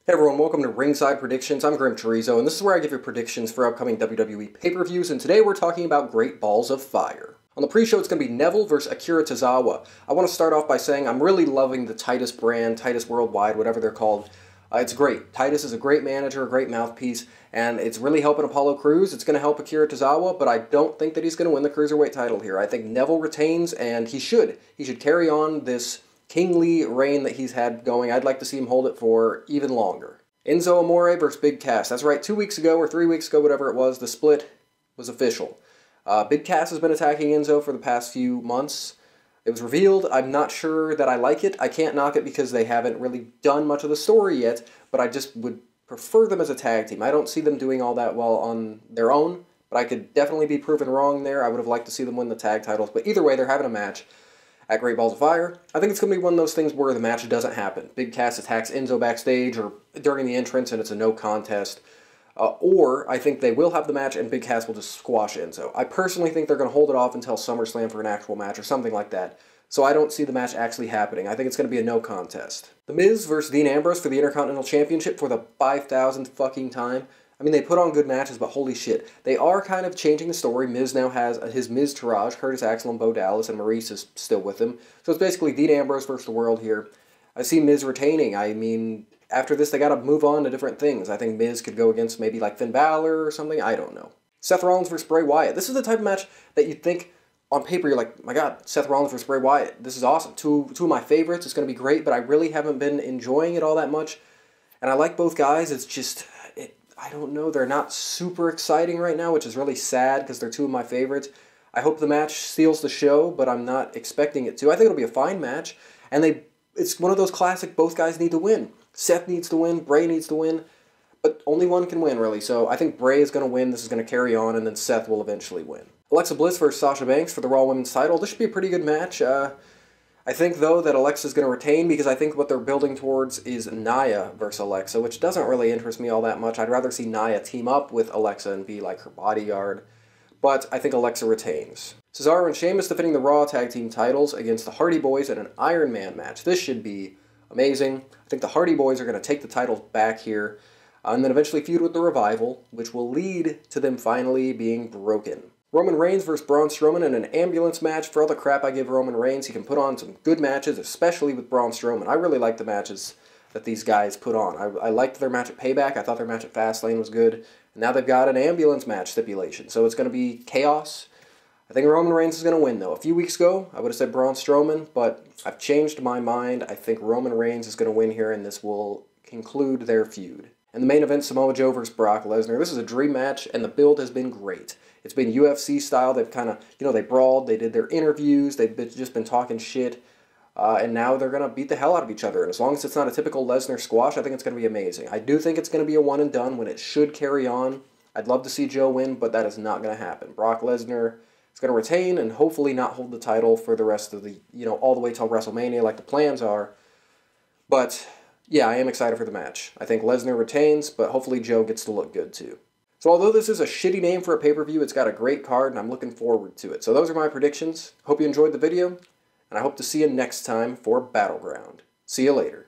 Hey everyone, welcome to Ringside Predictions. I'm GrimmChorizo, and this is where I give you predictions for upcoming WWE pay-per-views, and today we're talking about Great Balls of Fire. On the pre-show, it's going to be Neville versus Akira Tozawa. I want to start off by saying I'm really loving the Titus brand, Titus Worldwide, whatever they're called. It's great. Titus is a great manager, a great mouthpiece, and it's really helping Apollo Crews. It's going to help Akira Tozawa, but I don't think that he's going to win the Cruiserweight title here. I think Neville retains, and he should. He should carry on this kingly reign that he's had going. I'd like to see him hold it for even longer. Enzo Amore versus Big Cass. That's right, 2 weeks ago or 3 weeks ago, whatever it was, the split was official. Big Cass has been attacking Enzo for the past few months. It was revealed. I'm not sure that I like it. I can't knock it because they haven't really done much of the story yet, but I just would prefer them as a tag team. I don't see them doing all that well on their own, but I could definitely be proven wrong there. I would have liked to see them win the tag titles, but either way, they're having a match at Great Balls of Fire. I think it's going to be one of those things where the match doesn't happen. Big Cass attacks Enzo backstage or during the entrance and it's a no contest. Or I think they will have the match and Big Cass will just squash Enzo. I personally think they're going to hold it off until SummerSlam for an actual match or something like that. So I don't see the match actually happening. I think it's going to be a no contest. The Miz versus Dean Ambrose for the Intercontinental Championship for the 5,000th fucking time. I mean, they put on good matches, but holy shit. They are kind of changing the story. Miz now has his Miz-tourage. Curtis Axel and Bo Dallas, and Maurice is still with him. So it's basically Dean Ambrose versus the world here. I see Miz retaining. I mean, after this, they gotta move on to different things. I think Miz could go against maybe like Finn Balor or something. I don't know. Seth Rollins versus Bray Wyatt. This is the type of match that you'd think on paper, you're like, my god, Seth Rollins versus Bray Wyatt. This is awesome. Two of my favorites. It's going to be great, but I really haven't been enjoying it all that much. And I like both guys. It's just, I don't know, they're not super exciting right now, which is really sad because they're two of my favorites. I hope the match steals the show, but I'm not expecting it to. I think it'll be a fine match, and it's one of those classic both guys need to win. Seth needs to win, Bray needs to win, but only one can win, really. So I think Bray is going to win, this is going to carry on, and then Seth will eventually win. Alexa Bliss versus Sasha Banks for the Raw Women's title. This should be a pretty good match. I think, though, that Alexa's going to retain because I think what they're building towards is Nia versus Alexa, which doesn't really interest me all that much. I'd rather see Nia team up with Alexa and be like her bodyguard, but I think Alexa retains. Cesaro and Sheamus defending the Raw Tag Team titles against the Hardy Boys in an Iron Man match. This should be amazing. I think the Hardy Boys are going to take the titles back here and then eventually feud with the Revival, which will lead to them finally being broken. Roman Reigns versus Braun Strowman in an ambulance match. For all the crap I give Roman Reigns, he can put on some good matches, especially with Braun Strowman. I really like the matches that these guys put on. I liked their match at Payback. I thought their match at Fastlane was good. And now they've got an ambulance match stipulation, so it's going to be chaos. I think Roman Reigns is going to win, though. A few weeks ago, I would have said Braun Strowman, but I've changed my mind. I think Roman Reigns is going to win here, and this will conclude their feud. And the main event, Samoa Joe versus Brock Lesnar. This is a dream match, and the build has been great. It's been UFC style. They've kind of, they brawled, they did their interviews, they've just been talking shit, and now they're going to beat the hell out of each other. And as long as it's not a typical Lesnar squash, I think it's going to be amazing. I do think it's going to be a one and done when it should carry on. I'd love to see Joe win, but that is not going to happen. Brock Lesnar is going to retain and hopefully not hold the title for the rest of the, all the way till WrestleMania like the plans are. But yeah, I am excited for the match. I think Lesnar retains, but hopefully Joe gets to look good too. So although this is a shitty name for a pay-per-view, it's got a great card, and I'm looking forward to it. So those are my predictions. Hope you enjoyed the video, and I hope to see you next time for Battleground. See you later.